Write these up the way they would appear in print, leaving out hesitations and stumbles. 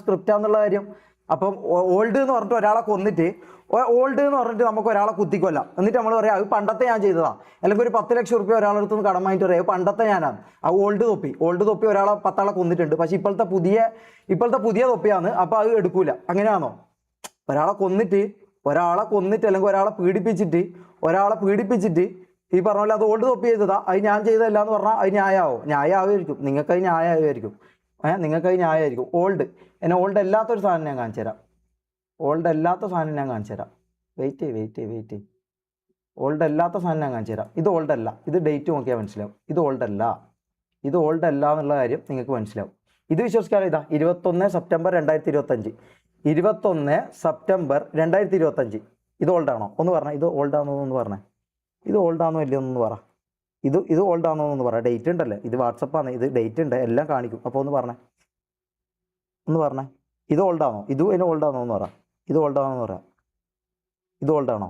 സ്ക്രിപ്റ്റാന്നുള്ള കാര്യം. അപ്പം ഓൾഡ് എന്ന് പറഞ്ഞിട്ട് ഒരാളെ കൊന്നിട്ട് ഓൾഡ് എന്ന് പറഞ്ഞിട്ട് നമുക്ക് ഒരാളെ കുത്തിക്കൊല്ല, എന്നിട്ട് നമ്മൾ പറയാം അത് പണ്ടത്തെ ഞാൻ ചെയ്തതാ. അല്ലെങ്കിൽ ഒരു 10 ലക്ഷം റുപ്യ ഒരാളടുത്ത് നിന്ന് കടം വാങ്ങിയിട്ട് പറയാം പണ്ടത്തെ ഞാനാണ്. ആ ഓൾഡ് തൊപ്പി ഒരാളെ 10 ആളെ കൊന്നിട്ടുണ്ട്, പക്ഷെ ഇപ്പോഴത്തെ പുതിയ തൊപ്പിയാണ്, അപ്പോൾ അത് എടുക്കൂല. അങ്ങനെയാണോ? ഒരാളെ കൊന്നിട്ട് അല്ലെങ്കിൽ ഒരാളെ പീഡിപ്പിച്ചിട്ട് ഈ പറഞ്ഞ പോലെ അത് ഓൾഡ് തൊപ്പി ചെയ്തതാ, അത് ഞാൻ ചെയ്തതല്ല എന്ന് പറഞ്ഞാൽ അത് ന്യായമാവുമായിരിക്കും. നിങ്ങൾക്കത് ന്യായമായിരിക്കും. നിങ്ങൾക്കത് ന്യായമായിരിക്കും. ഓൾഡ് അല്ലാത്തൊരു സാധനം ഞാൻ കാണിച്ചു തരാം. വെയിറ്റ്. ഓൾഡ് അല്ലാത്ത സാധനം ഞാൻ കാണിച്ചു തരാം. ഇത് ഓൾഡ് അല്ല, ഇത് ഡേറ്റ് നോക്കിയാൽ മനസ്സിലാവും. ഇത് ഓൾഡ് അല്ല എന്നുള്ള കാര്യം നിങ്ങൾക്ക് മനസ്സിലാവും. ഇത് വിശ്വസിക്കാതെ ഇതാ 21 സെപ്റ്റംബർ 2025. 21 സെപ്റ്റംബർ 2025. ഇത് ഓൾഡാണോ ഒന്ന് പറഞ്ഞാൽ? ഇത് ഓൾഡാണോ എന്ന് പറഞ്ഞേ. ഇത് ഓൾഡാണോ അല്ലയോ എന്ന് പറ. ഇത് ഓൾഡാണോ എന്ന് പറ. ഡേറ്റ് ഉണ്ടല്ലേ, ഇത് വാട്സപ്പാണ്, ഇത് ഡേറ്റ് ഉണ്ട്, എല്ലാം കാണിക്കും. അപ്പോൾ ഒന്ന് പറഞ്ഞേ. ഇത് ഓൾഡാണോ? ഇതിന് ഓൾഡാണോ എന്ന് പറ. ഇത് ഓൾഡാണോ എന്ന് പറ. ഇത് ഓൾഡാണോ?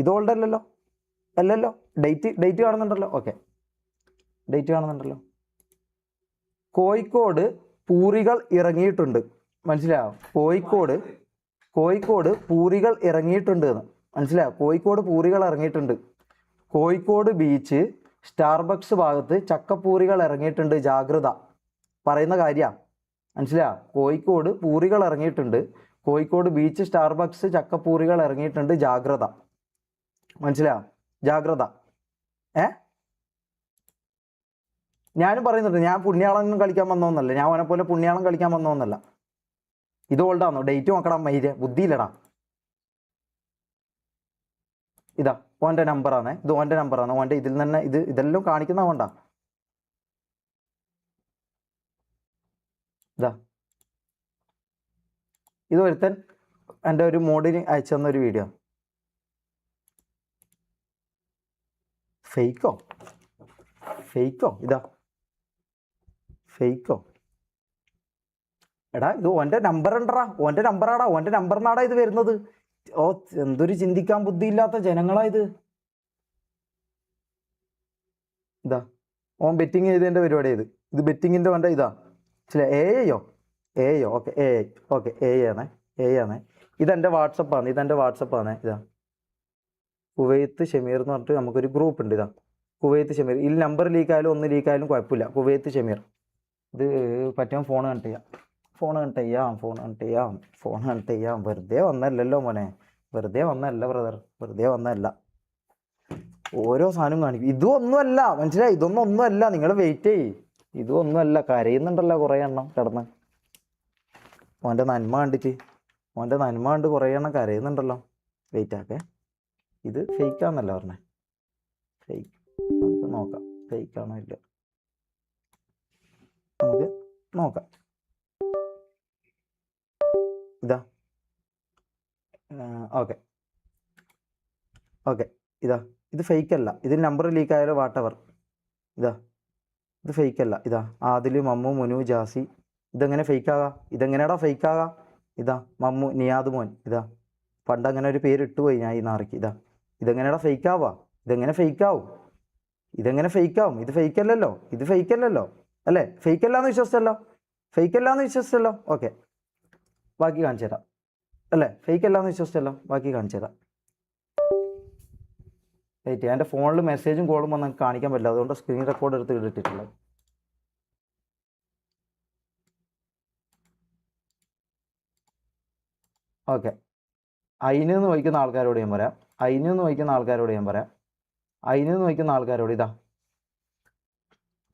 ഇത് ഓൾഡല്ലല്ലോ. അല്ലല്ലോ. ഡേറ്റ് കാണുന്നുണ്ടല്ലോ. ഓക്കെ, ഡേറ്റ് കാണുന്നുണ്ടല്ലോ. കോഴിക്കോട് പൂരികൾ ഇറങ്ങിയിട്ടുണ്ട്. മനസ്സിലായോ? കോഴിക്കോട് പൂരികൾ ഇറങ്ങിയിട്ടുണ്ട് എന്ന് മനസ്സിലായോ? കോഴിക്കോട് പൂരികൾ ഇറങ്ങിയിട്ടുണ്ട്. കോഴിക്കോട് ബീച്ച് സ്റ്റാർബക്സ് ഭാഗത്ത് ചക്കപ്പൂരികൾ ഇറങ്ങിയിട്ടുണ്ട്, ജാഗ്രത. പറയുന്ന കാര്യമാണ്. മനസ്സിലായോ? കോഴിക്കോട് പൂരികൾ ഇറങ്ങിയിട്ടുണ്ട്. കോഴിക്കോട് ബീച്ച് സ്റ്റാർബക്സ് ചക്കപ്പൂരികൾ ഇറങ്ങിയിട്ടുണ്ട്, ജാഗ്രത. മനസ്സിലായോ? ജാഗ്രത. ഞാനും പറയുന്നുണ്ട്, ഞാൻ പുണ്യാളം കളിക്കാൻ വന്നോന്നല്ല, ഞാൻ അവനെ പോലെ പുണ്യാളം കളിക്കാൻ വന്നോന്നല്ല. ഇത് ഓൾഡാണോ? ഡേറ്റ് നോക്കണം. മൈര്യ ബുദ്ധിയില്ലടാ. ഇതാ ഓൻ്റെ നമ്പറാണ്, ഇത് ഓൻ്റെ നമ്പറാണ്. ഓൻ്റെ ഇതിൽ തന്നെ ഇതെല്ലാം കാണിക്കുന്ന വേണ്ട. ഇതാ ഇത് ഒരുത്തൻ എൻ്റെ ഒരു മോഡിന് അയച്ചു തന്നൊരു വീഡിയോ. ഫേക്കോ ഇതാ ഫേക്കോ. എടാ ഇത് ഓൻ്റെ നമ്പർ ഉണ്ടടാ, ഓൻ്റെ നമ്പറിനാടാ ഇത് വരുന്നത്. ഓ എന്തൊരു ചിന്തിക്കാൻ ബുദ്ധിയില്ലാത്ത ജനങ്ങളാ ഇത്. ഇതാ ഓൻ ബെറ്റിങ് ചെയ്തതിൻ്റെ പരിപാടി. ഇത് ബെറ്റിങ്ങിൻ്റെ വേണ്ട. ഇതാ ചില എയോ ഓക്കെ എ ആണേ. ഇതെൻ്റെ വാട്സപ്പാണ്. ഇതാ കുവൈത്ത് ഷമീർ എന്ന് പറഞ്ഞിട്ട് നമുക്കൊരു ഗ്രൂപ്പ് ഉണ്ട്. ഇതാ കുവൈത്ത് ഷമീർ. ഇതിൽ നമ്പർ ലീക്കായാലും ഒന്ന് ലീക്കായാലും കുഴപ്പമില്ല. കുവൈത്ത് ഷമീർ. ഇത് പറ്റുമ്പോൾ ഫോൺ കണക്ട് ചെയ്യാം. വെറുതെ വന്നല്ലോ മോനെ, വെറുതെ വന്നല്ല ബ്രദർ, വെറുതെ വന്നല്ല. ഓരോ സാധനവും കാണിക്കും. ഇതൊന്നുമല്ല, മനസ്സിലായി? ഇതൊന്നുമല്ല. നിങ്ങൾ വെയിറ്റ് ചെയ്യ്. ഇതൊന്നുമല്ല. കരയുന്നുണ്ടല്ലോ കുറേ എണ്ണം കിടന്ന്. ഓൻ്റെ നന്മ കണ്ട് കുറേ എണ്ണം കരയുന്നുണ്ടല്ലോ. വെയിറ്റ് ആക്കേ. ഇത് ഫേക്കാന്നല്ല പറഞ്ഞേ. ഫേക്ക് നമുക്ക് നോക്കാം. ഫേക്കാണോ ഇല്ല നമുക്ക് നോക്കാം. ഇതാ ഓക്കെ ഇതാ ഇത് ഫേക്കല്ല. ഇതിന് നമ്പർ ലീക്ക് ആയാലോ വാട്ടവർ. ഇത് ഫേക്കല്ല. ഇതാ ആദിൽ, മമ്മു, മുനു, ജാസി. ഇതെങ്ങനെയാടാ ഫേക്കാകാം? ഇതാ മമ്മു, നിയാദ് മോൻ. ഇതാ പണ്ടങ്ങനെ ഒരു പേര് ഇട്ടുപോയി ഞാൻ ഈ നാറിക്ക്. ഇതെങ്ങനെയാടാ ഫേക്കാവാ? ഇതെങ്ങനെ ഫേക്കാവും? ഇത് ഫേക്കല്ലല്ലോ അല്ലേ? ഫേക്കല്ലാന്ന് വിശ്വസിച്ചല്ലോ. ഓക്കെ, ബാക്കി കാണിച്ചു തരാം അല്ലേ? ഫേക്കല്ലാന്ന് വിശ്വസിച്ചല്ലോ, ബാക്കി കാണിച്ചു തരാം. വെയിറ്റ്. എൻ്റെ ഫോണിൽ മെസ്സേജും കോളും വന്ന് കാണിക്കാൻ പറ്റില്ല, അതുകൊണ്ട് സ്ക്രീൻ റെക്കോർഡ് എടുത്ത് ഇട്ടിട്ടുള്ളത്. ഓക്കെ, അയിനെന്ന് വഹിക്കുന്ന ആൾക്കാരോട് ഞാൻ പറയാം. ഇതാ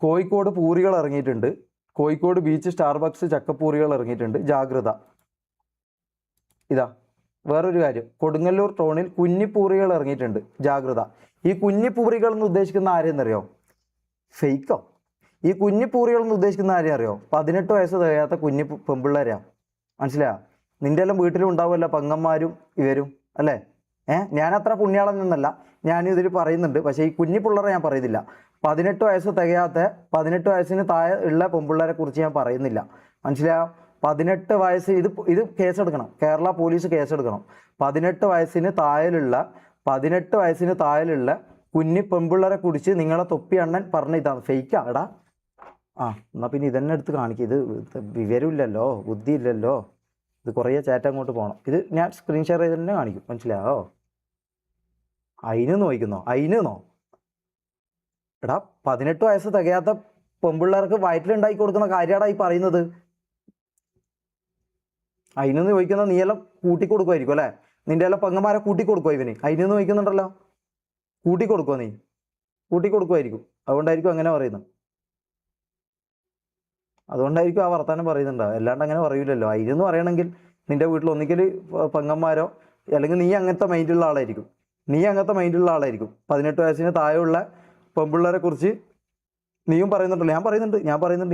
കോഴിക്കോട് പൂരികൾ ഇറങ്ങിയിട്ടുണ്ട്. കോഴിക്കോട് ബീച്ച് സ്റ്റാർബക്സ് ചക്കപ്പൂരികൾ ഇറങ്ങിയിട്ടുണ്ട്, ജാഗ്രത. ഇതാ വേറൊരു കാര്യം, കൊടുങ്ങല്ലൂർ ടൗണിൽ കുഞ്ഞിപ്പൂറികൾ ഇറങ്ങിയിട്ടുണ്ട്, ജാഗ്രത. ഈ കുഞ്ഞിപ്പൂറികൾ എന്ന് ഉദ്ദേശിക്കുന്ന ആരെയെന്നറിയോ? ഫേക്കോ? ഈ കുഞ്ഞിപ്പൂറികൾ എന്ന് ഉദ്ദേശിക്കുന്ന ആരെയും അറിയോ? 18 വയസ്സ് തികയാത്ത കുഞ്ഞി പെമ്പിള്ളേരാ. മനസ്സിലായോ? നിൻ്റെ എല്ലാം വീട്ടിലും ഉണ്ടാവുമല്ലോ പെങ്ങന്മാരും ഇവരും അല്ലേ? ഞാനത്ര പുണ്യാളനൊന്നല്ല, ഞാനിതിൽ പറയുന്നുണ്ട്. പക്ഷേ ഈ കുഞ്ഞിപ്പിള്ളേരെ ഞാൻ പറയുന്നില്ല. 18 വയസ്സ് തികയാത്ത 18 വയസ്സിന് താഴെ ഉള്ള പെമ്പിള്ളേരെ കുറിച്ച് ഞാൻ പറയുന്നില്ല. മനസ്സിലായോ? 18 വയസ്സ് ഇത് കേസെടുക്കണം. കേരള പോലീസ് കേസെടുക്കണം. 18 വയസ്സിന് താഴെയുള്ള കുഞ്ഞി പെമ്പിള്ളേരെ കുറിച്ച് നിങ്ങളെ തൊപ്പി അണ്ണൻ പറഞ്ഞ ഇതാണ്. ഫേക്കാ എടാ? ആ എന്നാൽ പിന്നെ ഇതന്നെ എടുത്ത് കാണിക്കും. ഇത് വിവരമില്ലല്ലോ, ബുദ്ധിയില്ലല്ലോ. ഇത് കുറേ ചാറ്റ് അങ്ങോട്ട് പോകണം. ഇത് ഞാൻ സ്ക്രീൻ ഷെയർ ചെയ്ത് തന്നെ കാണിക്കും, മനസ്സിലായോ? അതിന് നോക്കുന്നോ? അതിനോ എടാ 18 വയസ്സ് തികയാത്ത പെൺപിള്ളേർക്ക് വയറ്റിലുണ്ടാക്കി കൊടുക്കുന്ന കാര്യമാടാ ഈ പറയുന്നത്. അതിനൊന്ന് ചോദിക്കുന്ന നീ എല്ലാം കൂട്ടിക്കൊടുക്കുമായിരിക്കും അല്ലേ? നിന്റെ എല്ലാം പെങ്ങന്മാരെ കൂട്ടിക്കൊടുക്കുമോ ഇവന്? അതിനൊന്ന് ചോദിക്കുന്നുണ്ടല്ലോ. കൂട്ടിക്കൊടുക്കുമോ നീ? കൂട്ടിക്കൊടുക്കുമായിരിക്കും, അതുകൊണ്ടായിരിക്കും അങ്ങനെ പറയുന്നത്. അതുകൊണ്ടായിരിക്കും ആ വർത്താനം പറയുന്നുണ്ടാവും, അല്ലാണ്ട് അങ്ങനെ പറയൂലല്ലോ. അതിനെന്ന് പറയണമെങ്കിൽ നിന്റെ വീട്ടിൽ ഒന്നിക്കൽ പെങ്ങന്മാരോ അല്ലെങ്കിൽ നീ അങ്ങനത്തെ മൈൻഡുള്ള ആളായിരിക്കും. 18 വയസ്സിന് താഴെയുള്ള പെൺപിള്ളേരെ കുറിച്ച് നീയും പറയുന്നുണ്ടല്ലോ. ഞാൻ പറയുന്നുണ്ട്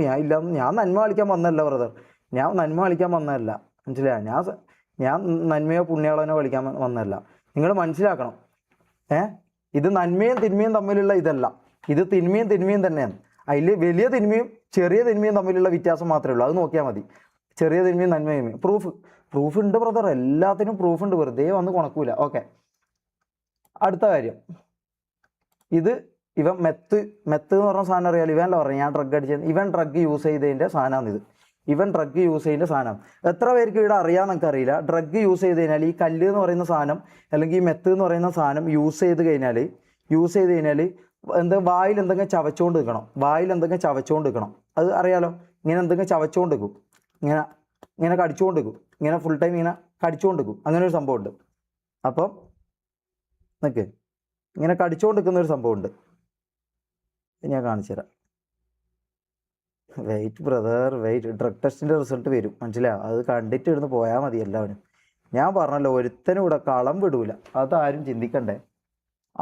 ഞാൻ ഇല്ല, ഞാൻ നന്മ കളിക്കാൻ വന്നതല്ല ബ്രദർ. ഞാൻ നന്മ കളിക്കാൻ വന്നതല്ല, മനസ്സിലായോ? ഞാൻ നന്മയോ പുണ്യാളനോ കളിക്കാൻ വന്നതല്ല. നിങ്ങൾ മനസ്സിലാക്കണം. ഇത് നന്മയും തിന്മയും തമ്മിലുള്ള ഇതല്ല, ഇത് തിന്മയും തിന്മയും തന്നെയാണ്. അതിൽ വലിയ തിന്മയും ചെറിയ തിന്മയും തമ്മിലുള്ള വ്യത്യാസം മാത്രമേ ഉള്ളൂ. അത് നോക്കിയാൽ മതി. ചെറിയ തിന്മയും നന്മയും പ്രൂഫ് ഉണ്ട് ബ്രദർ, എല്ലാത്തിനും പ്രൂഫ് ഉണ്ട്, വെറുതെ വന്ന് കുണക്കൂല. ഓക്കെ, അടുത്ത കാര്യം. ഇത് ഇവൻ മെത്ത് എന്ന് പറഞ്ഞ സാധനം അറിയാലോ. ഇവനല്ല പറഞ്ഞു ഞാൻ ഡ്രഗ് അടിച്ചത്. ഇവൻ ഡ്രഗ് യൂസ് ചെയ്തതിൻ്റെ സാധനമാണ് ഇത്. എത്ര പേർക്ക് ഇവിടെ അറിയാമെന്നൊക്കെ അറിയില്ല. ഡ്രഗ് യൂസ് ചെയ്ത് കഴിഞ്ഞാൽ ഈ കല്ല് എന്ന് പറയുന്ന സാധനം അല്ലെങ്കിൽ ഈ മെത്ത് എന്ന് പറയുന്ന സാധനം യൂസ് ചെയ്ത് കഴിഞ്ഞാൽ വായിൽ എന്തെങ്കിലും ചവച്ചുകൊണ്ട് നിൽക്കണം. അത് അറിയാലോ. ഇങ്ങനെ എന്തെങ്കിലും ചവച്ചുകൊണ്ട് നിൽക്കും, ഇങ്ങനെ കടിച്ചുകൊണ്ട് നിൽക്കും, ഇങ്ങനെ ഫുൾ ടൈം ഇങ്ങനെ കടിച്ചുകൊണ്ട് നിൽക്കും. അങ്ങനെ ഒരു സംഭവമുണ്ട്. അപ്പം നിൽക്ക്, ഇങ്ങനെ കടിച്ചുകൊണ്ട് നിൽക്കുന്ന ഒരു സംഭവമുണ്ട്. ഞാൻ കാണിച്ചു തരാം. Wait brother, wait. ഡ്രഗ് ടെസ്റ്റിൻ്റെ റിസൾട്ട് വരും, മനസ്സിലാവും. അത് കണ്ടിട്ട് ഇവിടുന്ന് പോയാൽ മതി എല്ലാവരും. ഞാൻ പറഞ്ഞല്ലോ, ഒരുത്തനും ഇവിടെ കളം വിടൂല. അതാരും ചിന്തിക്കണ്ടേ.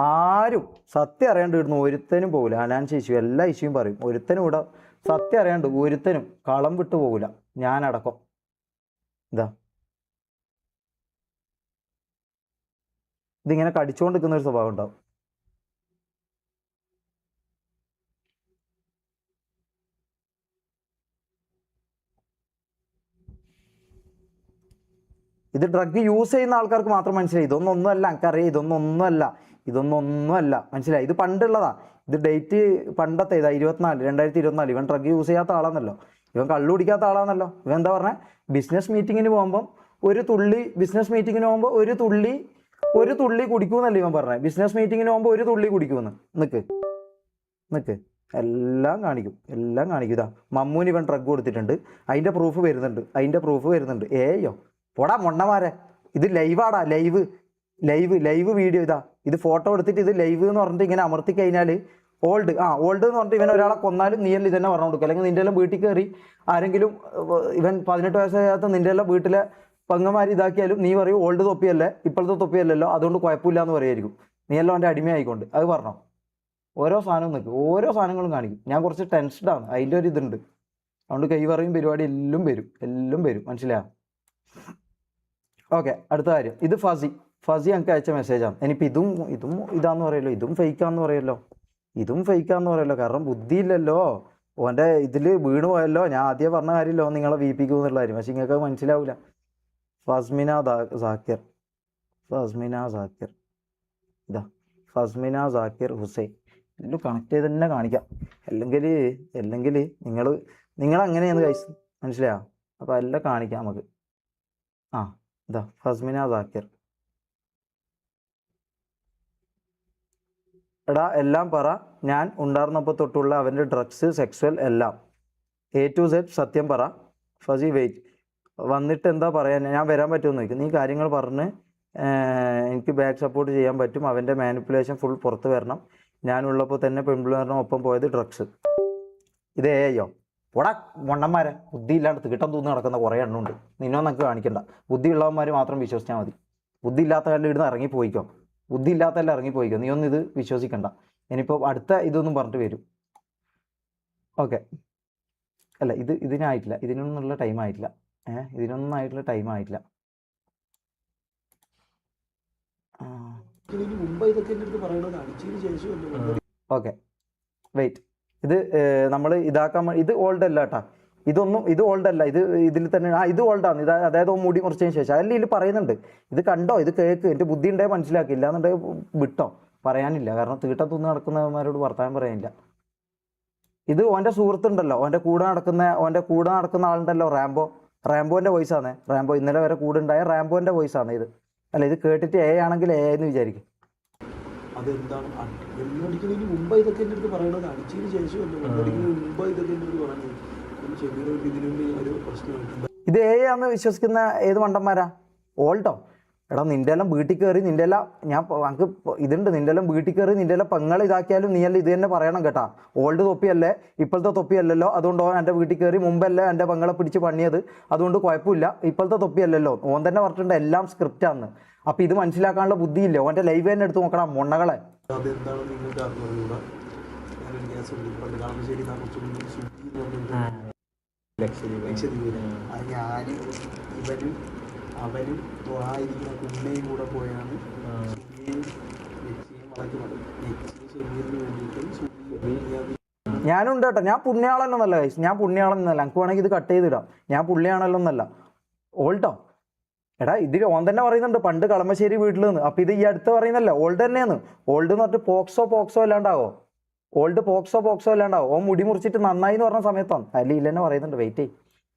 ആരും സത്യം അറിയാണ്ട് ഇടുന്നു ഒരുത്തനും പോകില്ല. അനാൻസ് ഇഷ്യൂ എല്ലാ ഇഷ്യൂയും പറയും. ഒരുത്തനും ഇവിടെ സത്യം അറിയാണ്ട് ഒരുത്തനും കളം വിട്ടു പോകില്ല, ഞാനടക്കം. ഇതിങ്ങനെ കടിച്ചുകൊണ്ട് നിൽക്കുന്ന ഒരു സ്വഭാവം ഉണ്ടാവും. ഇത് ഡ്രഗ് യൂസ് ചെയ്യുന്ന ആൾക്കാർക്ക് മാത്രം മനസ്സിലായി. ഇതൊന്നൊന്നുമല്ല, എനിക്കറിയാം. ഇതൊന്നൊന്നുമല്ല, മനസ്സിലായി. ഇത് പണ്ടുള്ളതാ. ഇത് ഡേറ്റ് പണ്ടത്തെ ഇതാ, 2024. ഇവൻ ഡ്രഗ് യൂസ് ചെയ്യാത്ത ആളാണല്ലോ, ഇവൻ കള്ളു കുടിക്കാത്ത ആളാണല്ലോ. ഇവൻ എന്താ പറഞ്ഞത്? ബിസിനസ് മീറ്റിങ്ങിന് പോകുമ്പോൾ ഒരു തുള്ളി കുടിക്കുമെന്നല്ലേ ഇവൻ പറഞ്ഞത്. ബിസിനസ് മീറ്റിങ്ങിന് പോകുമ്പോൾ ഒരു തുള്ളി കുടിക്കുമെന്ന്. നിക്ക് എല്ലാം കാണിക്കും. ഇതാ മമ്മൂന് ഇവൻ ഡ്രഗ് കൊടുത്തിട്ടുണ്ട്, അതിൻ്റെ പ്രൂഫ് വരുന്നുണ്ട്. ഏയ്യോ പോടാ മൊണ്ണമാരെ, ഇത് ലൈവാടാ, ലൈവ് വീഡിയോ. ഇത് ഫോട്ടോ എടുത്തിട്ട് ഇത് ലൈവ് എന്ന് പറഞ്ഞിട്ട് ഇങ്ങനെ അമർത്തി കഴിഞ്ഞാൽ ഓൾഡ് എന്ന് പറഞ്ഞിട്ട് ഇവൻ ഒരാളെ കൊന്നാലും നീ എല്ലാം ഇതന്നെ പറഞ്ഞു കൊടുക്കുക. അല്ലെങ്കിൽ നിൻ്റെ എല്ലാം വീട്ടിൽ കയറി ആരെങ്കിലും ഇവൻ 18 വയസ്സാകാത്ത നിൻ്റെ എല്ലാം വീട്ടിലെ പെങ്ങന്മാർ ഇതാക്കിയാലും നീ പറയും ഓൾഡ് തൊപ്പിയല്ലേ, ഇപ്പോഴത്തെ തൊപ്പിയല്ലല്ലോ, അതുകൊണ്ട് കുഴപ്പമില്ല എന്ന് പറയുമായിരിക്കും. നീ എല്ലാം അവൻ്റെ അടിമയായിക്കൊണ്ട്. അത് പറഞ്ഞോ. ഓരോ സാധനങ്ങളും കാണിക്കും. ഞാൻ കുറച്ച് ടെൻസ്ഡാണ്, അതിൻ്റെ ഒരു ഇതുണ്ട്. അതുകൊണ്ട് കൈ പറയും പരിപാടി എല്ലാം വരും, മനസ്സിലായോ? ഓക്കെ, അടുത്ത കാര്യം. ഇത് ഫസി എനിക്ക് അയച്ച മെസ്സേജാണ്. ഇനിയിപ്പോൾ ഇതും ഇതാന്ന് പറയല്ലോ, ഇതും ഫേക്കാന്ന് പറയല്ലോ. കാരണം ബുദ്ധിയില്ലല്ലോ, ഓൻ്റെ ഇതിൽ വീണ് പോയല്ലോ. ഞാൻ ആദ്യം പറഞ്ഞ കാര്യമല്ലോ നിങ്ങളെ വീപ്പിക്കും എന്നുള്ള കാര്യം. പക്ഷെ നിങ്ങൾക്ക് മനസ്സിലാവില്ല. ഫസ്മിന സാക്കിർ ഹുസൈൻ എല്ലാം കണക്ട് ചെയ്ത് തന്നെ കാണിക്കാം. അല്ലെങ്കിൽ നിങ്ങൾ അങ്ങനെയാണ് ഗൈസ്, മനസ്സിലായോ? അപ്പോൾ എല്ലാം കാണിക്കാം നമുക്ക്. ഫസ്മിന സാക്കിർ. എടാ എല്ലാം പറ, ഞാൻ ഉണ്ടായിരുന്നപ്പോൾ തൊട്ടുള്ള അവൻ്റെ ഡ്രഗ്സ്, സെക്സ്വൽ എല്ലാം A to Z സത്യം പറ. ഫസി വെയിറ്റ് വന്നിട്ട് എന്താ പറയാൻ? ഞാൻ വരാൻ പറ്റുമെന്ന് ചോദിക്കും. നീ കാര്യങ്ങൾ പറഞ്ഞ് എനിക്ക് ബാക്ക് സപ്പോർട്ട് ചെയ്യാൻ പറ്റും. അവൻ്റെ മാനിപ്പുലേഷൻ ഫുൾ പുറത്ത് വരണം. ഞാനുള്ളപ്പോൾ തന്നെ പെൺപിള്ളേരുടെ ഒപ്പം പോയത് ഡ്രഗ്സ്. ഇത് ഏയോ പോടാ മൊണ്ണന്മാരെ, ബുദ്ധിയില്ലാണ്ട് തീട്ടം തൂന്ന് നടക്കുന്ന കുറേ എണ്ണമുണ്ട്. നിന്നൊന്നും നമുക്ക് കാണിക്കണ്ട. ബുദ്ധിയുള്ളവന്മാർ മാത്രം വിശ്വസിച്ചാൽ മതി. ബുദ്ധിയില്ലാത്തവരുടെ ഇവിടുന്ന് ഇറങ്ങിപ്പോയിക്കോ. നീ ഒന്നും ഇത് വിശ്വസിക്കണ്ട. ഇനിയിപ്പോൾ അടുത്ത ഇതൊന്നും പറഞ്ഞിട്ട് വരും. ഓക്കെ, അല്ല ഇതിനായിട്ടില്ല, ഇതിനൊന്നുള്ള ടൈം ആയിട്ടില്ല. Okay wait. ഇത് നമ്മൾ ഇതാക്കാൻ ഇത് ഓൾഡ് അല്ല കേട്ടാ. ഇത് ഓൾഡ് അല്ല. ഇതിൽ തന്നെ ഇത് ഓൾഡാണ്. അതായത് മുടി കുറച്ചതിന് ശേഷം അല്ല ഇതിൽ പറയുന്നുണ്ട്. ഇത് കണ്ടോ, ഇത് കേക്ക്. എൻ്റെ ബുദ്ധി ഉണ്ടെങ്കിൽ മനസ്സിലാക്കില്ല എന്നുണ്ടെങ്കിൽ വിട്ടോ, പറയാനില്ല. കാരണം തീട്ടം തിന്ന് നടക്കുന്നവന്മാരോട് വർത്താനം പറയാനില്ല. ഇത് ഓൻ്റെ സുഹൃത്തുണ്ടല്ലോ, ഓൻ്റെ കൂടെ നടക്കുന്ന ആളുണ്ടല്ലോ, റാംബോൻ്റെ വോയിസാണ്. റാംബോ ഇന്നലെ വരെ കൂടെ ഉണ്ടായ റാംബോൻ്റെ വോയിസാണ് ഇത്. അല്ല, ഇത് കേട്ടിട്ട് എ ആണെങ്കിൽ എ എന്ന് വിചാരിക്കും. അതെന്താണ് വെള്ളമടിക്കുന്നതിന് മുമ്പ് ഇതൊക്കെ എൻ്റെ അടുത്ത് പറയണത്? അടിച്ചതിന് ശേഷമല്ല, വെള്ളമടിക്കുന്നതിന് മുമ്പ് ഇതൊക്കെ എൻ്റെ അടുത്ത് പറയുന്നത്. ചെറിയൊരു ഇതിനു വേണ്ടി ഒരു പ്രശ്നമായിട്ടുണ്ട്. ഇത് എ ആണെന്ന് വിശ്വസിക്കുന്ന ഏത് മണ്ടന്മാരാ? ഓൾട്ടോ എടാ, നിൻ്റെ എല്ലാം വീട്ടിൽ കയറി നിൻ്റെ എല്ലാം നമുക്ക് ഇതുണ്ട്, നിൻ്റെ എല്ലാം വീട്ടിൽ കയറി നിൻ്റെ എല്ലാം പെങ്ങൾ ഇതാക്കിയാലും നീ എല്ലാം ഇത് തന്നെ പറയണം കേട്ടാ. ഓൾഡ് തൊപ്പിയല്ലേ, ഇപ്പോഴത്തെ തൊപ്പിയല്ലല്ലോ, അതുകൊണ്ട് ഓൻ എൻ്റെ വീട്ടിൽ കയറി മുമ്പല്ലേ എൻ്റെ പെങ്ങളെ പിടിച്ച് പണിയത്, അതുകൊണ്ട് കുഴപ്പമില്ല. ഇപ്പോഴത്തെ തൊപ്പിയല്ലല്ലോ, ഓൻ തന്നെ പറഞ്ഞിട്ടുണ്ട് എല്ലാം സ്ക്രിപ്റ്റാന്ന്. അപ്പം ഇത് മനസ്സിലാക്കാനുള്ള ബുദ്ധിയില്ല. ഓൻ്റെ ലൈവ് തന്നെ എടുത്ത് നോക്കണം മൊണ്ണകളെ. അതെന്താണ് നിങ്ങൾക്ക് അറിഞ്ഞുകൂടാ? ഞാനൊരു കേസ് ഉണ്ട്, പണ്ട് കളമശ്ശേരി ലക്ഷദ്വീപിൽ ഞാൻ ഇവനും അവനും തൊഴായിരിക്കുന്ന കുമ്മയും കൂടെ പോയാണ് സുബിയെയും ലക്ഷ്യയും വളയ്ക്കുന്നത്. ലക്ഷ്യം ഷെമീറിന് വേണ്ടിയിട്ടും ഞാനുണ്ട് കേട്ടോ, ഞാൻ പുണ്യാളെന്നല്ല ഗൈസ്, ഞാൻ പുണ്യാളെന്നല്ല. എനിക്ക് വേണമെങ്കിൽ ഇത് കട്ട് ചെയ്തിടാം, ഞാൻ പുള്ളിയാണല്ലോ എന്നല്ല. ഓൾട്ടോ എടാ, ഇതിൽ ഓൻ തന്നെ പറയുന്നുണ്ട് പണ്ട് കളമശ്ശേരി വീട്ടിൽ നിന്ന്. അപ്പം ഇത് ഈ അടുത്ത് പറയുന്നല്ലേ ഓൾഡ് തന്നെയാണ്. ഓൾഡ് എന്ന് പറഞ്ഞിട്ട് പോക്സോ അല്ലാണ്ടാവോ? ഓൾഡ് പോക്സോ അല്ലാണ്ടാവോ? ഓൻ മുടി മുറിച്ചിട്ട് നന്നായി എന്ന് പറഞ്ഞ സമയത്താണ്. അതിൽ ഇല്ല തന്നെ പറയുന്നുണ്ട്. വെയിറ്റ് ചെയ്യും,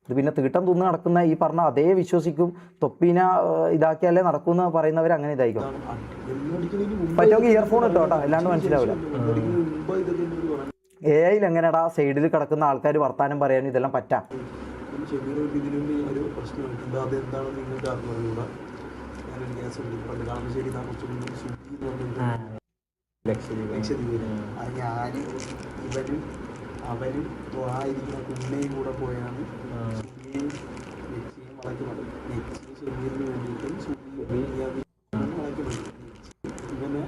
ഇത് പിന്നെ തീട്ടം തിന്ന് നടക്കുന്ന ഈ പറഞ്ഞ അതേ വിശ്വസിക്കും. തൊപ്പീന ഇതാക്കിയാലേ നടക്കുമെന്ന് പറയുന്നവർ അങ്ങനെ ഇതായിരിക്കും. പറ്റുമെങ്കിൽ ഇയർഫോൺ ഇട്ടോ കേട്ടോ, അല്ലാണ്ട് മനസ്സിലാവില്ല. എ ഐയിൽ എങ്ങനെയാടാ സൈഡിൽ കിടക്കുന്ന ആൾക്കാർ വർത്താനം പറയാനും ഇതെല്ലാം പറ്റാം? ഒരു പ്രശ്നമായിട്ടുണ്ട്. അതെന്താണ് നിങ്ങൾക്ക് അറിഞ്ഞുകൂടാ? ഞാനൊരു കേസ് ഉണ്ട്, പണ്ട് കളമശ്ശേരി ലക്ഷദ്വീപിൽ ഞാൻ ഇവനും അവനും തൊഴായിരിക്കുന്ന കുമ്മയും കൂടെ പോയാണ് സുബിയെയും ലക്ഷ്യയും വളയ്ക്കുന്നത്. ലക്ഷ്യം ഷെമീറിന് വേണ്ടിയിട്ടും വളയ്ക്കുന്നത്. ഇവനെ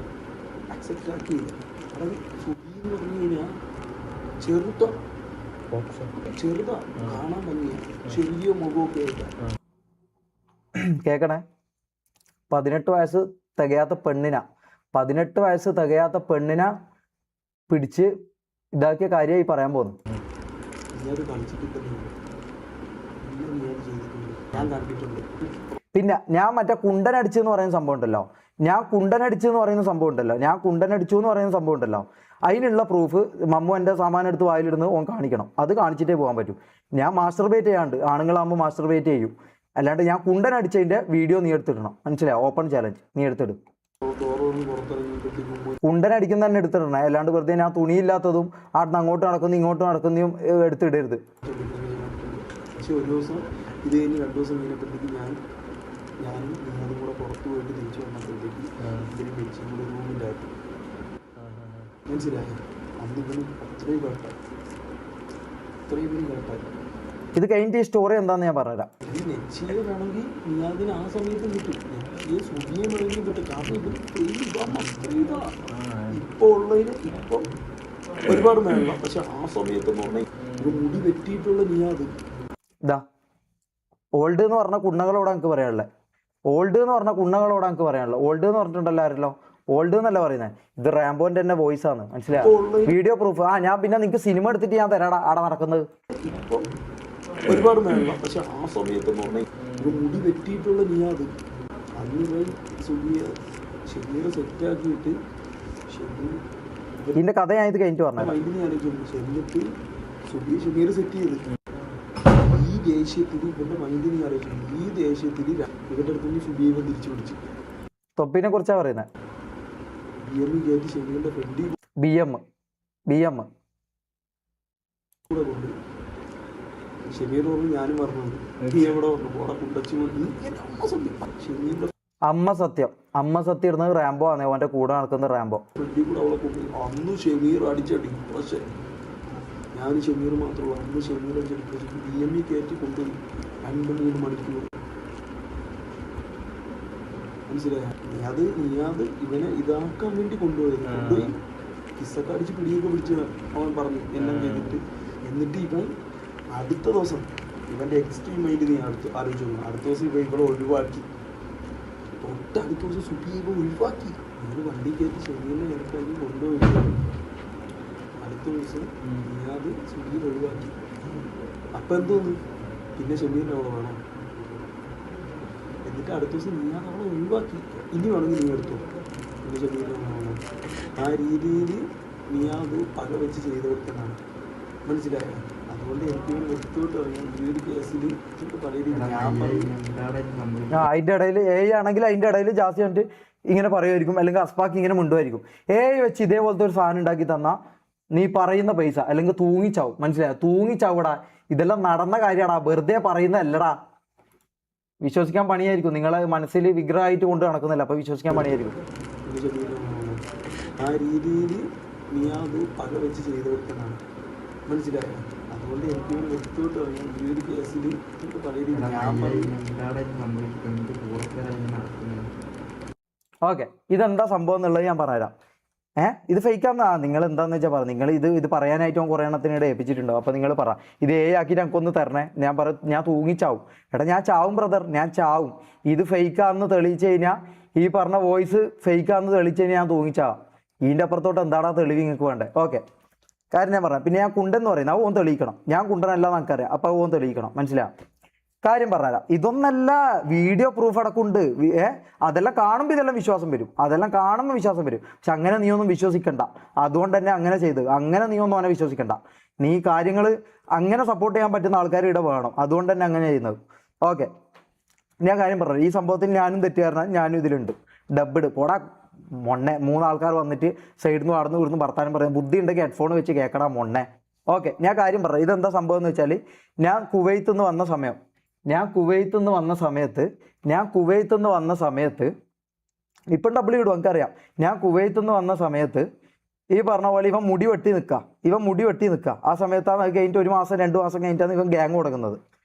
അക്സെപ്റ്റ് ആക്കിയില്ല. അവിടെ സുബി എന്ന് പറഞ്ഞു കഴിഞ്ഞാൽ ചെറുതാ കാണാൻ ഭംഗിയ, ചെറിയ മുഖമൊക്കെ ആയിട്ടാ. കേക്കണേ, 18 വയസ്സ് തികയാത്ത പെണ്ണിന പിടിച്ച് ഇതാക്കിയ കാര്യമായി പറയാൻ പോകുന്നു. പിന്നെ ഞാൻ മറ്റേ കുണ്ടനടിച്ചെന്ന് പറയുന്ന സംഭവം ഉണ്ടല്ലോ, ഞാൻ കുണ്ടനടിച്ചു എന്ന് പറയുന്ന സംഭവം ഉണ്ടല്ലോ, അതിനുള്ള പ്രൂഫ് മമ്മു എൻ്റെ സാമാനം എടുത്ത് വായിലിടുന്നത് ഓൻ കാണിക്കണം. അത് കാണിച്ചിട്ടേ പോകാൻ പറ്റൂ. ഞാൻ മാസ്റ്റർബേറ്റ് ചെയ്യാണ്ട്, ആണുങ്ങളാകുമ്പോൾ മാസ്റ്റർബേറ്റ് ചെയ്യും. അല്ലാണ്ട് ഞാൻ കുണ്ടനടിച്ചതിൻ്റെ വീഡിയോ നീ എടുത്തിടണം. മനസ്സിലായോ? ഓപ്പൺ ചാലഞ്ച് നീ എടുത്തിടും. കുണ്ടനടിക്കുന്ന തന്നെ എടുത്തിടണം. അല്ലാണ്ട് വെറുതെ ഞാൻ തുണിയില്ലാത്തതും ആടുന്ന് അങ്ങോട്ട് നടക്കുന്നു ഇങ്ങോട്ട് നടക്കുന്നതും എടുത്തിടരുത്. പക്ഷെ ഒരു ദിവസം ഇത് കഴിഞ്ഞ് 2 ദിവസം കഴിഞ്ഞപ്പോഴത്തേക്ക് ഞാനും നിങ്ങളും കൂടെ പുറത്തു പോയിട്ട് തിരിച്ചു വന്നപ്പോഴത്തേക്ക് ഇതിന് വെച്ചും കൂടെ റൂമിലായിരുന്നു. മനസ്സിലായി? അന്ന് ഇവനും അത്രയും കേട്ടായി. ഇത് കഴിഞ്ഞിട്ട് ഈ സ്റ്റോറി എന്താണെന്ന് ഞാൻ പറഞ്ഞുതരാം. ഈ നെച്ചിയെ വേണമെങ്കിൽ നീ അതിന് ആ സമയത്ത് കിട്ടും. ഈ സുബിയെ വേണമെങ്കിൽ കിട്ടും. കാരണം ഇപ്പോൾ ഉള്ളതിന് ഇപ്പം ഒരുപാട് മേള. പക്ഷെ ആ സമയത്തെന്ന് പറഞ്ഞാൽ ഒരു മുടി വെട്ടിയിട്ടുള്ള നീ അത് ഇതാ ഓൾഡ് എന്ന് പറഞ്ഞ കുണ്ണകളോട് എനിക്ക് പറയാനുള്ളത്. ഓൾഡ് എന്ന് പറഞ്ഞിട്ടുണ്ടല്ലോ ആരല്ലോ, ഓൾഡ് എന്നല്ല പറയുന്നത്. ഇത് റാംബോന്റെ തന്നെ വോയിസ് ആണ്. മനസ്സിലായോ? Video proof. ഞാൻ പിന്നെ നിങ്ങൾക്ക് സിനിമ എടുത്തിട്ട് ഞാൻ തരാടാ ആടെ നടക്കുന്നത്. ഇപ്പം ഒരുപാട് മേള. പക്ഷെ ആ സമയത്തെന്ന് പറഞ്ഞാൽ ഒരു മുടി വെട്ടിയിട്ടുള്ള നീ അത് അന്ന് ഷെമീറെ സെറ്റാക്കിയിട്ട് ഇതിന്റെ കഥ ഞാൻ ഇത് കഴിഞ്ഞിട്ട് പറഞ്ഞു. ചെന്നിട്ട് ഷെമീറെ സെറ്റ് ചെയ്ത് ഈ ദേഷ്യത്തിൽ ഇവന്റെ മൈൻഡിനെ അറിയിച്ചു. ഈ ദേഷ്യത്തിൽ ഇവന്റെ അടുത്ത് സുബിയെ തിരിച്ചു പിടിച്ചു. തൊപ്പിനെ കുറിച്ചാ പറയുന്നത്. ഷെമീറിന്റെ ഫ്രണ്ടി BM കൂടെ കൊണ്ട് ഷെമീർ പറഞ്ഞു ഞാനും പറഞ്ഞു നീ എവിടെ പറഞ്ഞു പോടെ കുണ്ടച്ചു ഷെമീറിന്റെ അമ്മ സത്യം ഇടുന്നത് റാംബോ ആണ്. അവന്റെ കൂടെ നടക്കുന്ന റാംബോ. ഫ്രണ്ടി കൂടെ അവളെ കൊണ്ടു. അന്ന് ഷെമീർ അടിച്ചടി. പക്ഷെ ഞാൻ ഷെമീർ മാത്രമല്ല, അന്ന് ഷെമീർ അടിച്ചടി. DME കയറ്റി കൊണ്ടുപോയി 2-3 മണിക്കൂർ. മനസ്സിലായോ? നീ അത് ഇവനെ ഇതാക്കാൻ വേണ്ടി കൊണ്ടുപോയി കിസ്സൊക്കെ അടിച്ച് പിടിയൊക്കെ പിടിച്ച് അവൻ പറഞ്ഞു എല്ലാം ചെയ്തിട്ട്. എന്നിട്ട് ഇവൻ അടുത്ത ദിവസം ഇവൻ്റെ എക്സ്ട്രീം മൈൻഡ് നീ ആലോചിച്ചു. അടുത്ത ദിവസം ഇവിടെ ഒഴിവാക്കി. അടുത്ത ദിവസം സുബിയെ ഒഴിവാക്കി. ഞാൻ വണ്ടി കയറ്റി ഷെമീറിനെ ഇറക്കാക്കി കൊണ്ടുപോയി. അടുത്ത ദിവസം നീ സുബിയെ ഒഴിവാക്കി. അപ്പം എന്തോന്ന് പിന്നെ ഷെമീറിനെ അവളെ വേണം. എന്നിട്ട് അടുത്ത ദിവസം നീ അവളെ ഒഴിവാക്കി. ഇനി വേണമെങ്കിൽ നീ എടുത്തു. പിന്നെ ഷെമീറിനെ വേണം. ആ രീതിയിൽ നീ അത് പക വെച്ച് ചെയ്ത് കൊടുക്കുന്നതാണ്. മനസ്സിലായോ? അതുകൊണ്ട് എനിക്ക് ഇവന് വ്യക്തമായിട്ട് അറിയാം ഈ ഒരു കേസിൽ പല രീതിയിൽ ഞാൻ പറഞ്ഞു. അതിൻ്റെ ഇടയിൽ ആണെങ്കിൽ അതിൻ്റെ ഇടയിൽ ജാസി വന്നിട്ട് ഇങ്ങനെ പറയുമായിരിക്കും, അല്ലെങ്കിൽ അസ്പാക്ക് ഇങ്ങനെ മുണ്ടുമായിരിക്കും. വെച്ച് ഇതേപോലത്തെ ഒരു സാധനം ഉണ്ടാക്കി തന്നാൽ നീ പറയുന്ന പൈസ അല്ലെങ്കിൽ തൂങ്ങിച്ചാവും. മനസ്സിലായോ? തൂങ്ങിച്ചാവൂടാ. ഇതെല്ലാം നടന്ന കാര്യമാടാ, വെറുതെ പറയുന്നതല്ലടാ. വിശ്വസിക്കാൻ പണിയായിരിക്കും. നിങ്ങളെ മനസ്സിൽ വിഗ്രഹമായിട്ട് കൊണ്ട് നടക്കുന്നില്ല, അപ്പോൾ വിശ്വസിക്കാൻ പണിയായിരിക്കും. ആ രീതിയിൽ നീ അത് പക വെച്ച് ചെയ്തു കൊടുക്കുന്നതാണ്. മനസ്സിലായോ? അതുകൊണ്ട് എനിക്ക് ഇവന് വ്യക്തമായിട്ട് അറിയാം ഈ ഒരു കേസിൽ പല രീതിയിൽ ഞാൻ പറഞ്ഞു. ഓക്കെ, ഇതെന്താ സംഭവം എന്നുള്ളത് ഞാൻ പറഞ്ഞുതരാം. ഇത് ഫേക്കാന്നാ നിങ്ങൾ എന്താന്ന് വെച്ചാൽ പറ. നിങ്ങൾ ഇത് പറയാനായിട്ട് കുറേ എണ്ണത്തിനിടെ ഏൽപ്പിച്ചിട്ടുണ്ടോ? അപ്പോൾ നിങ്ങൾ പറ ഇത് ആക്കിയിട്ട് എനിക്കൊന്ന് തരണേ. ഞാൻ തൂങ്ങിച്ചാവും. എടാ ഞാൻ ചാവും ബ്രദർ, ഞാൻ ചാവും. ഇത് ഫേക്കാന്ന് തെളിയിച്ചു കഴിഞ്ഞാൽ, ഈ പറഞ്ഞ വോയിസ് ഫേക്കാന്ന് തെളിയിച്ചു കഴിഞ്ഞാൽ ഞാൻ തൂങ്ങിച്ചാവാം. ഇതിൻ്റെ അപ്പുറത്തോട്ട് എന്താടാ തെളിവ് നിങ്ങൾക്ക് വേണ്ടേ? ഓക്കെ, കാര്യം ഞാൻ പറയാം. പിന്നെ ഞാൻ കുണ്ടെന്ന് പറയുന്നത് അത് ഓൻ തെളിയിക്കണം. ഞാൻ കുണ്ടനല്ല നമുക്കറിയാം, അപ്പോൾ ഓൻ തെളിയിക്കണം. മനസ്സിലാവും? കാര്യം പറഞ്ഞുതരാം. ഇതൊന്നല്ല, വീഡിയോ പ്രൂഫ് അടക്കമുണ്ട്. അതെല്ലാം കാണുമ്പോൾ ഇതെല്ലാം വിശ്വാസം വരും, അതെല്ലാം കാണുമ്പോൾ വിശ്വാസം വരും. പക്ഷെ അങ്ങനെ നീ ഒന്നും വിശ്വസിക്കണ്ട. അതുകൊണ്ട് തന്നെ അങ്ങനെ ചെയ്ത് അങ്ങനെ നീ ഒന്നും അവനെ വിശ്വസിക്കണ്ട. നീ കാര്യങ്ങൾ അങ്ങനെ സപ്പോർട്ട് ചെയ്യാൻ പറ്റുന്ന ആൾക്കാർ ഇവിടെ വേണം. അതുകൊണ്ട് തന്നെ അങ്ങനെ ചെയ്യുന്നത്. ഓക്കെ, ഞാൻ കാര്യം പറഞ്ഞു. ഈ സംഭവത്തിൽ ഞാനും തെറ്റുകാരനാണ്, ഞാനും ഇതിലുണ്ട്. ഡബ്ബിഡ് പോടാ മൊണ്ണെ. 3 ആൾക്കാർ വന്നിട്ട് സൈഡിൽ നിന്ന് നടന്ന് ഇവിടുന്ന് വർത്താനം പറയാം. ബുദ്ധി ഉണ്ടെങ്കിൽ ഹെഡ്ഫോൺ വെച്ച് കേൾക്കടാ മൊണ്ണെ. ഓക്കെ, ഞാൻ കാര്യം പറഞ്ഞു. ഇതെന്താ സംഭവം എന്ന് വെച്ചാൽ, ഞാൻ കുവൈത്തിൽ നിന്ന് വന്ന സമയത്ത് ഇപ്പം ഡബിൾ ഇടും എനിക്കറിയാം. ഞാൻ കുവൈത്തിൽ നിന്ന് വന്ന സമയത്ത് ഈ പറഞ്ഞ പോലെ ഇവൻ മുടി വെട്ടി നിൽക്കുക. ആ സമയത്താണ് അത് കഴിഞ്ഞിട്ട് 1 മാസം 2 മാസം കഴിഞ്ഞിട്ടാണ് ഇവൻ ഗ്യാങ് കൊടുക്കുന്നത്.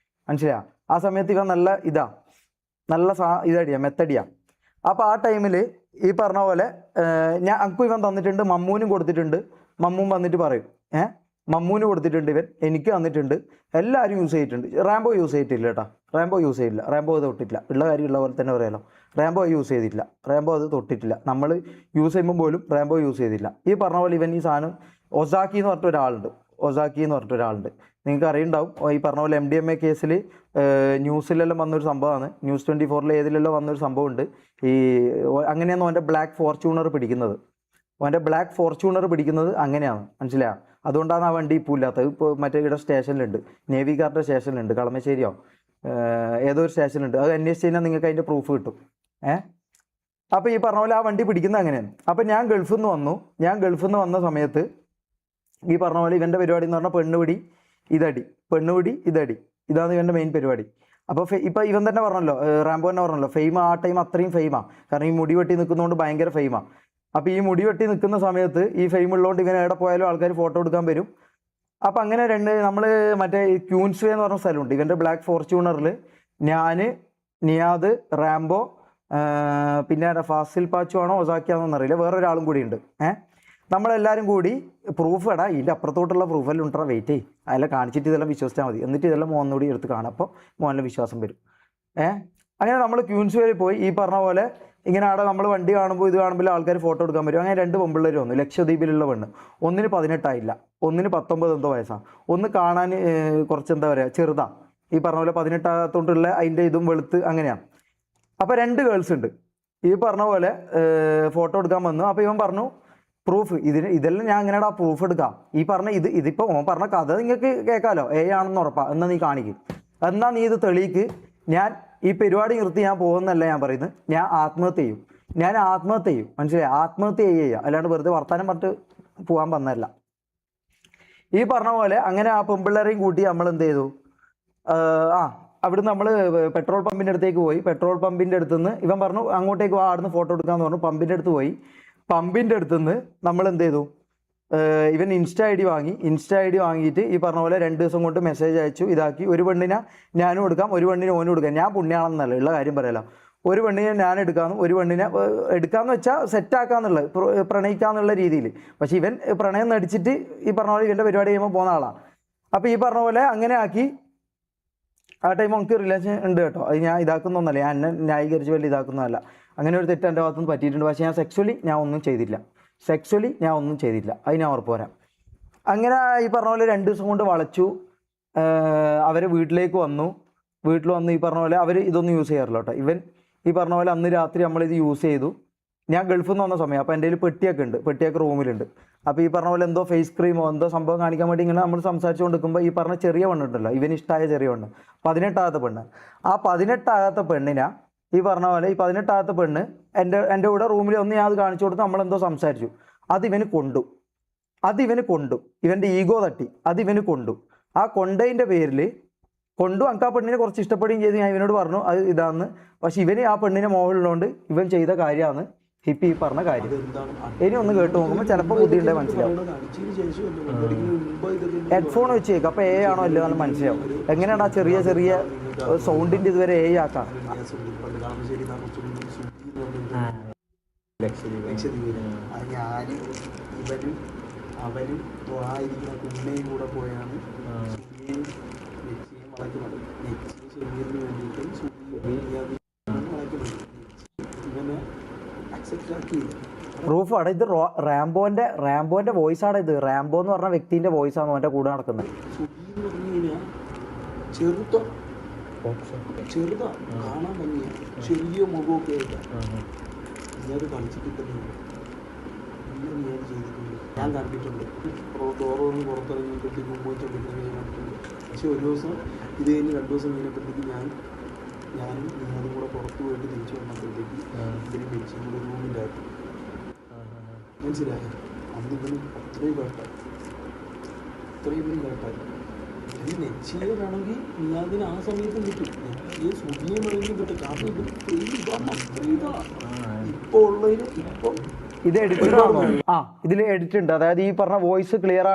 മനസ്സിലാ? ആ സമയത്ത് ഇവൻ നല്ല മെത്തടിയാ. അപ്പോൾ ആ ടൈമിൽ ഈ പറഞ്ഞ പോലെ അനക്കും ഇവൻ തന്നിട്ടുണ്ട്, മമ്മൂനും കൊടുത്തിട്ടുണ്ട്. മമ്മൂൻ വന്നിട്ട് പറയും മമ്മൂന് കൊടുത്തിട്ടുണ്ട്, ഇവൻ എനിക്ക് തന്നിട്ടുണ്ട്, എല്ലാവരും യൂസ് ചെയ്തിട്ടുണ്ട്. റാംബോ യൂസ് ചെയ്തിട്ടില്ല കേട്ടോ. റാംബോ അത് തൊട്ടിട്ടില്ല. ഉള്ള കാര്യമുള്ള പോലെ തന്നെ പറയാലോ. റാംബോ യൂസ് ചെയ്തിട്ടില്ല, റാംബോ അത് തൊട്ടിട്ടില്ല. നമ്മൾ യൂസ് ചെയ്യുമ്പോൾ പോലും റാംബോ യൂസ് ചെയ്തില്ല. ഈ പറഞ്ഞ പോലെ ഇവൻ ഈ സാധനം ഒസാക്കി എന്ന് പറഞ്ഞിട്ട് ഒരാളുണ്ട്. നിങ്ങൾക്ക് അറിയുണ്ടാവും. ഈ പറഞ്ഞ പോലെ MDMA കേസിൽ ന്യൂസിലെല്ലാം വന്നൊരു സംഭവമാണ്. ന്യൂസ് 24 ഏതിലെല്ലാം വന്നൊരു സംഭവമുണ്ട്. അങ്ങനെയാണ് അവൻ്റെ ബ്ലാക്ക് ഫോർച്യൂണർ പിടിക്കുന്നത്. അങ്ങനെയാണ്. മനസ്സിലായോ? അതുകൊണ്ടാണ് ആ വണ്ടി ഇപ്പോൾ ഇല്ലാത്തത്. ഇപ്പോൾ മറ്റേ ഇവിടെ സ്റ്റേഷനിലുണ്ട്, നേവി ഗാർഡ് സ്റ്റേഷനിലുണ്ട്, കളമശ്ശേരിയോ ഏതോ ഒരു സ്റ്റേഷനിലുണ്ട്. അത് അന്വേഷിച്ച് കഴിഞ്ഞാൽ നിങ്ങൾക്ക് അതിൻ്റെ പ്രൂഫ് കിട്ടും. അപ്പോൾ ഈ പറഞ്ഞ പോലെ ആ വണ്ടി പിടിക്കുന്നത് അങ്ങനെയാണ്. അപ്പോൾ ഞാൻ ഗൾഫിൽ നിന്ന് വന്ന സമയത്ത് ഈ പറഞ്ഞ പോലെ ഇവൻ്റെ പരിപാടി എന്ന് പറഞ്ഞാൽ പെണ്ണുപിടി ഇതടി ഇതാണ് ഇവൻ്റെ മെയിൻ പരിപാടി. അപ്പോൾ ഇപ്പോൾ ഇവൻ തന്നെ പറഞ്ഞല്ലോ, റാംബോ തന്നെ പറഞ്ഞല്ലോ, ഫെയിം ആ ടൈം അത്രയും ഫെയിമാണ്. കാരണം ഈ മുടി വെട്ടി നിൽക്കുന്നതുകൊണ്ട് ഭയങ്കര ഫെയിമാണ്. അപ്പോൾ ഈ മുടി വെട്ടി നിൽക്കുന്ന സമയത്ത് ഈ ഫെയിം ഉള്ളതുകൊണ്ട് ഇവൻ എവിടെ പോയാലും ആൾക്കാർ ഫോട്ടോ എടുക്കാൻ വരും. അപ്പോൾ അങ്ങനെ നമ്മൾ മറ്റേ ക്യൂൻസ് വേ എന്ന് പറഞ്ഞ സ്ഥലമുണ്ട്. ഇവൻ്റെ ബ്ലാക്ക് ഫോർച്യൂണറിൽ ഞാൻ, നിയാദ്, റാംബോ, പിന്നെ ഫാസിൽ പാച്ചു ആണോ ഒസാക്കിയാണോന്ന് അറിയില്ല, വേറൊരാളും കൂടി ഉണ്ട്. നമ്മളെല്ലാവരും കൂടി പ്രൂഫ് ഇതിൻ്റെ അപ്പുറത്തോട്ടുള്ള പ്രൂഫെല്ലാം ഉണ്ടാ, വെയിറ്റ് ചെയ്യും, അതെല്ലാം കാണിച്ചിട്ട് ഇതെല്ലാം വിശ്വസിച്ചാൽ മതി. എന്നിട്ട് ഇതെല്ലാം മോനോടി എടുത്ത് കാണാം, അപ്പോൾ മോനിൽ വിശ്വാസം വരും. അങ്ങനെ നമ്മൾ ക്യൂൻസ് വേയിൽ പോയി. ഈ പറഞ്ഞ പോലെ ഇങ്ങനെ അവിടെ നമ്മൾ വണ്ടി കാണുമ്പോൾ ഇത് കാണുമ്പോൾ ആൾക്കാർ ഫോട്ടോ എടുക്കാൻ വരും. അങ്ങനെ 2 പെൺപിള്ളേർ വന്നു, ലക്ഷദ്വീപിലുള്ള പെണ്ണ്. ഒന്നിന് 18 ആയില്ല, ഒന്നിന് 19 എന്തോ വയസ്സാണ്. ഒന്ന് കാണാൻ കുറച്ച് എന്താ പറയുക ചെറുതാ. ഈ പറഞ്ഞ പോലെ 18 ആകത്തോണ്ടുള്ള അതിൻ്റെ ഇതും വെളുത്ത് അങ്ങനെയാണ്. അപ്പോൾ 2 ഗേൾസ് ഉണ്ട്. ഈ പറഞ്ഞ പോലെ ഫോട്ടോ എടുക്കാൻ വന്നു. അപ്പോൾ ഇവൻ പറഞ്ഞു പ്രൂഫ് ഇതെല്ലാം ഞാൻ എങ്ങനെയാടാ പ്രൂഫ് എടുക്കാം? ഈ പറഞ്ഞ ഇതിപ്പോൾ ഓൻ പറഞ്ഞ കഥ നിങ്ങൾക്ക് കേൾക്കാമല്ലോ, ആണെന്ന് ഉറപ്പാണ്. എന്നാൽ നീ കാണിക്കും, എന്നാൽ നീ ഇത് തെളിയിക്ക്. ഞാൻ ഈ പരിപാടി നിർത്തി ഞാൻ പോകുന്നല്ല ഞാൻ പറയുന്നത്, ഞാൻ ആത്മഹത്യ ചെയ്യും. മനസ്സിലായി? ആത്മഹത്യ ചെയ്യുക, അല്ലാണ്ട് വെറുതെ വർത്താനം പറഞ്ഞിട്ട് പോകാൻ വന്നതല്ല. ഈ പറഞ്ഞ പോലെ അങ്ങനെ ആ പെൺപിള്ളേരെയും കൂട്ടി നമ്മൾ എന്ത് ചെയ്തു, അവിടുന്ന് നമ്മൾ പെട്രോൾ പമ്പിൻ്റെ അടുത്തേക്ക് പോയി. പെട്രോൾ പമ്പിൻ്റെ അടുത്തുനിന്ന് ഇവൻ പറഞ്ഞു അങ്ങോട്ടേക്ക് ആടുന്ന് ഫോട്ടോ എടുക്കാമെന്ന് പറഞ്ഞു. പമ്പിൻ്റെ അടുത്ത് പോയി. പമ്പിൻ്റെ അടുത്തുനിന്ന് നമ്മൾ എന്ത് ചെയ്തു, ഇവൻ ഇൻസ്റ്റ ഐ ഡി വാങ്ങിയിട്ട് ഈ പറഞ്ഞ പോലെ 2 ദിവസം കൊണ്ട് മെസ്സേജ് അയച്ചു, ഇതാക്കി. ഒരു പെണ്ണിനെ ഞാനും എടുക്കാം, ഒരു പെണ്ണിനെ ഓനും എടുക്കാം. ഞാൻ പുണ്യാണെന്നല്ല, ഉള്ള കാര്യം പറയാലോ. ഒരു പെണ്ണിനെ ഞാൻ എടുക്കാമെന്നും ഒരു പെണ്ണിനെ എടുക്കാമെന്ന് വെച്ചാൽ സെറ്റാക്കാന്നുള്ളത്, പ്രണയിക്കാന്നുള്ള രീതിയിൽ. പക്ഷേ ഇവൻ പ്രണയം നടിച്ചിട്ട് ഈ പറഞ്ഞ പോലെ ഇവൻ്റെ പരിപാടി ചെയ്യുമ്പോൾ പോകുന്ന ആളാണ്. അപ്പോൾ ഈ പറഞ്ഞ പോലെ അങ്ങനെ ആക്കി. ആ ടൈം നമുക്ക് റിലേഷൻ ഉണ്ട് കേട്ടോ, അത് ഞാൻ ഇതാക്കുന്നൊന്നല്ല, ഞാൻ എന്നെ ന്യായീകരിച്ച് വലിയ ഇതാക്കുന്നതല്ല. അങ്ങനെ ഒരു തെറ്റ് എൻ്റെ ഭാഗത്തുനിന്ന് പറ്റിയിട്ടുണ്ട്. പക്ഷേ ഞാൻ സെക്സ്വലി ഞാൻ ഒന്നും ചെയ്തില്ല, അത് ഞാൻ ഉറപ്പ് വരാം. അങ്ങനെ ഈ പറഞ്ഞ പോലെ 2 ദിവസം കൊണ്ട് വളച്ചു. അവരെ വീട്ടിലേക്ക് വന്നു. ഈ പറഞ്ഞ പോലെ അവർ ഇതൊന്നും യൂസ് ചെയ്യാറില്ല കേട്ടോ. ഇവൻ ഈ പറഞ്ഞ പോലെ അന്ന് രാത്രി നമ്മളിത് യൂസ് ചെയ്തു. ഞാൻ ഗൾഫിൽ നിന്ന് വന്ന സമയം. അപ്പോൾ എൻ്റെ കയ്യിൽ പെട്ടിയൊക്കെ റൂമിലുണ്ട്. അപ്പോൾ ഈ പറഞ്ഞ പോലെ എന്തോ ഫേസ് ക്രീമോ എന്തോ സംഭവം കാണിക്കാൻ വേണ്ടി ഇങ്ങനെ നമ്മൾ സംസാരിച്ചുകൊണ്ടിരിക്കുമ്പോൾ ഈ പറഞ്ഞ ചെറിയ പെണ്ണുണ്ടല്ലോ, ഇവന് ഇഷ്ടമായ ചെറിയ പെണ്ണ്, 18 പെണ്ണ്. ആ 18 പെണ്ണിനാ ഈ പറഞ്ഞ പോലെ ഈ 18 പെണ്ണ് എൻ്റെ കൂടെ റൂമിൽ ഒന്ന് ഞാൻ അത് കാണിച്ചു കൊടുത്ത് നമ്മളെന്തോ സംസാരിച്ചു. അതിവന് കൊണ്ടു ഇവൻ്റെ ഈഗോ തട്ടി അതിവന് കൊണ്ടു. ആ കൊണ്ടതിൻ്റെ പേരിൽ എനിക്ക് ആ പെണ്ണിനെ കുറച്ച് ഇഷ്ടപ്പെടുകയും ചെയ്ത് ഞാൻ ഇവനോട് പറഞ്ഞു അത് ഇതാന്ന്. പക്ഷെ ഇവന് ആ പെണ്ണിനെ മോഹമുള്ളതുകൊണ്ട് ഇവൻ ചെയ്ത കാര്യമാണ് ഹിപ്പി ഈ പറഞ്ഞ കാര്യം. ഇനി ഒന്ന് കേട്ട് നോക്കുമ്പോൾ ചിലപ്പോൾ ബുദ്ധിയുണ്ടേ മനസ്സിലാവും. ഹെഡ്ഫോൺ വെച്ച് കേൾക്കും, അപ്പോൾ ആണോ അല്ലോ നല്ല മനസ്സിലാവും. എങ്ങനെയാണ് ആ ചെറിയ ചെറിയ സൗണ്ടിൻ്റെ ഇതുവരെ ആക്കാം. ഞാനും ഇവനും അവനും ആയിരിക്കുന്ന കുമ്മയും കൂടെ പോയാണ് വളയ്ക്കുന്നത്. ഷെമീറിന് വേണ്ടിയിട്ടും ഇവനെ അക്സെപ്റ്റ് ആക്കിയില്ല. പ്രൂഫ് ആണ് ഇത്. റാംബോന്റെ വോയിസ് ആണ് ഇത്. റാംബോ എന്ന് പറഞ്ഞ വ്യക്തിന്റെ വോയിസ് ആണ് അവന്റെ കൂടെ നടക്കുന്നത്. സുബി എന്ന് പറഞ്ഞു കഴിഞ്ഞാൽ ചെറുതാ കാണാൻ ഭംഗിയാ, ചെറിയ മുഖമൊക്കെ ആയിട്ടാ. നീ അത് കളിച്ചിട്ടില്ല, നീ അത് ചെയ്തിട്ടുണ്ട്. ഞാൻ കണ്ടിട്ടുണ്ട്. ഡോറൊന്ന് പുറത്തിറങ്ങിയപ്പോഴത്തേക്ക് മുമ്പ് കണ്ടിട്ടുണ്ട്. പക്ഷെ ഒരു ദിവസം ഇത് കഴിഞ്ഞ് 2 ദിവസം കഴിഞ്ഞപ്പോഴത്തേക്ക് ഞാനും അതും കൂടെ പുറത്ത് പോയിട്ട് തിരിച്ചു വന്നപ്പോഴത്തേക്ക് ഇതിന് വെച്ച് നമ്മുടെ റൂമിൻ്റെ അകത്ത് മനസ്സിലായി. അന്ന് ഇവന് അത്രയും കേട്ടായി. ഈ നെച്ചിയെ വേണമെങ്കിൽ നീ അതിന് ആ സമയത്തും കിട്ടും. നെച്ചിയെ സുഖിയെ വേണമെങ്കിലും കിട്ടും. കാരണം ഇപ്പോൾ ഉള്ളതിന് ഇപ്പം ഇത് എഡിറ്റഡ് ആണോ? ഇതിൽ എഡിറ്റ് ഉണ്ട്. അതായത് ഈ പറഞ്ഞ വോയിസ് ക്ലിയർ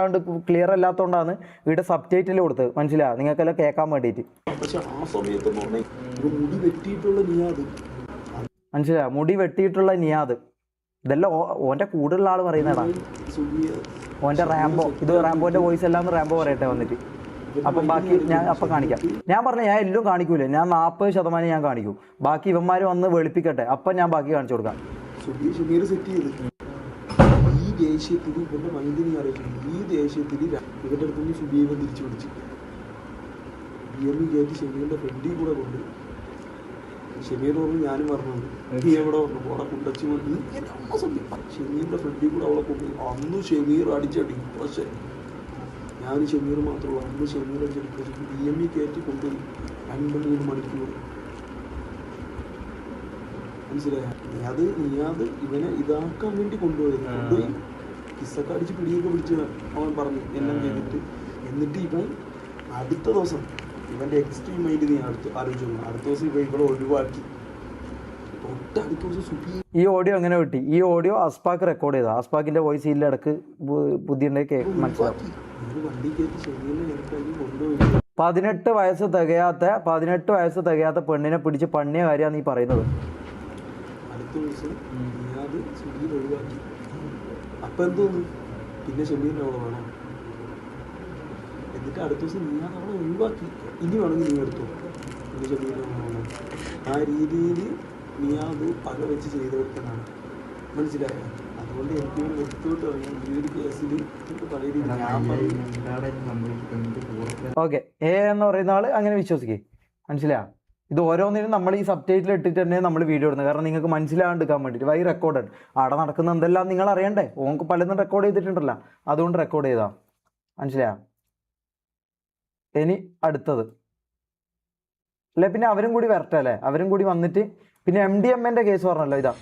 അല്ലാത്തതുകൊണ്ടാണ് ഇവിടെ സബ് ടൈറ്റിൽ കൊടുത്തത്. മനസ്സിലായോ? നിങ്ങൾക്കെല്ലാം കേൾക്കാൻ വേണ്ടിയിട്ട്. പക്ഷെ ആ സമയത്ത് മുടി വെട്ടിയിട്ടുള്ള നിയാദ്, മനസ്സിലായോ? മുടി വെട്ടിയിട്ടുള്ള നിയാദ്. ഇതെല്ലാം ഓൻ്റെ കൂടെയുള്ള ആൾ പറയുന്നതാ. ഓൻ്റെ റാംബോ, ഇത് റാംബോൻ്റെ വോയിസ് എല്ലാം റാംബോ പറയട്ടെ വന്നിട്ട്. അപ്പം ബാക്കി ഞാൻ അപ്പം കാണിക്കാം. ഞാൻ പറഞ്ഞു ഞാൻ എല്ലാം കാണിക്കൂലേ, ഞാൻ 40% ഞാൻ കാണിക്കും. ബാക്കി ഇവന്മാർ വന്ന് വെളുപ്പിക്കട്ടെ, അപ്പം ഞാൻ ബാക്കി കാണിച്ചു കൊടുക്കാം. ഷമീർ സെറ്റ് ചെയ്ത് ഈ ദേഷ്യത്തിൽ ഇവന്റെ മൈൻഡിനെ അറിയിക്കുന്നു. ഈ ദേഷ്യത്തിൽ ഇവന്റെ അടുത്തുനിന്ന് ഷുബീബൻ തിരിച്ചു പിടിച്ചു BME കയറ്റി ഷമീറിന്റെ ഫ്രണ്ടിൽ കൂടെ കൊണ്ട്. ഷമീർ പറഞ്ഞു ഞാനും പറഞ്ഞു നീ എവിടെ പറഞ്ഞു അവിടെ കുണ്ടച്ചു കൊണ്ട് ഷമീറിന്റെ ഫ്രണ്ടിൽ കൂടെ അവളെ കൊണ്ട്. അന്ന് ഷമീർ അടിച്ചടി. പക്ഷെ ഞാൻ ഷമീർ മാത്രമല്ല, അന്ന് ഷമീർ അടിച്ചടി. BME കയറ്റി കൊണ്ടുപോയി 2-3 മണിക്കൂർ. മനസ്സിലായ? നീ ഇവനെ ഇതാക്കാൻ വേണ്ടി കൊണ്ടുപോയി കിസ്സൊക്കെ അടിച്ച് പിടിയൊക്കെ പിടിച്ച് അവൻ പറഞ്ഞു എല്ലാം ചെയ്തിട്ട്. എന്നിട്ട് ഇവൻ അടുത്ത ദിവസം ഇവന്റെ എക്സ്ട്രീം മൈൻഡ് നീ ആലോചിച്ചു. അടുത്ത ദിവസം ഇവിടെ ഒഴിവാക്കി. അടുത്ത ദിവസം സുബി ഈ ഓഡിയോ എങ്ങനെ കിട്ടി? ഈ ഓഡിയോ അസ്പാക്ക് റെക്കോർഡ് ചെയ്താ. അസ്പാക്കിന്റെ വോയിസ് ഇല്ല, ഇടക്ക് ബുദ്ധിയുണ്ടെങ്കിൽ മനസ്സിലാവും. വണ്ടി കയറ്റി ശരിയല്ലേ എനിക്കായി കൊണ്ടുപോയി. 18 വയസ്സ് തികയാത്ത പെണ്ണിനെ പിടിച്ച് പണിയ കാര്യമാണ് നീ പറയുന്നത്. അടുത്ത ദിവസം നീയാത് സുബിയിൽ ഒഴിവാക്കി. അപ്പം എന്തോന്നു പിന്നെ ഷമീറിനെ അവളെ വേണം. എന്നിട്ട് അടുത്ത ദിവസം നീയാത് അവളെ ഒഴിവാക്കി. ഇനി വേണമെങ്കിൽ നീ എടുത്തു പിന്നെ ഷമീറിനെ വേണം. ആ രീതിയിൽ നീയാത് പക വെച്ച് ചെയ്തെടുത്തതാണ്. മനസ്സിലായോ? അതുകൊണ്ട് എനിക്ക് ഒരു വ്യക്തിയോട്ട് അറിയാം ഈ ഒരു കേസിൽ പല രീതിയിൽ ഞാൻ പറയും. ഓക്കെ, എന്ന് പറയുന്ന ആള് അങ്ങനെ വിശ്വസിക്കേ. മനസ്സിലായോ? ഇത് ഓരോന്നിനും നമ്മൾ ഈ സബ് ടൈറ്റിൽ ഇട്ടിട്ട് തന്നെ നമ്മൾ വീഡിയോ ഇടുന്നത്. കാരണം നിങ്ങൾക്ക് മനസ്സിലാകാണ്ടിരിക്കാൻ വേണ്ടിയിട്ട്. വൈ റെക്കോർഡഡ് അവിടെ നടക്കുന്ന എന്തെല്ലാം നിങ്ങൾ അറിയണ്ടേ. ഓങ്ങൾക്ക് പലതും റെക്കോർഡ് ചെയ്തിട്ടുണ്ടല്ലോ, അതുകൊണ്ട് റെക്കോർഡ് ചെയ്താ. മനസ്സിലായോ? ഇനി അടുത്തത് അല്ലെ, പിന്നെ അവരും കൂടി വരട്ടെ അല്ലേ. അവരും കൂടി വന്നിട്ട് പിന്നെ MDMA കേസ് പറഞ്ഞല്ലോ. ഇതാ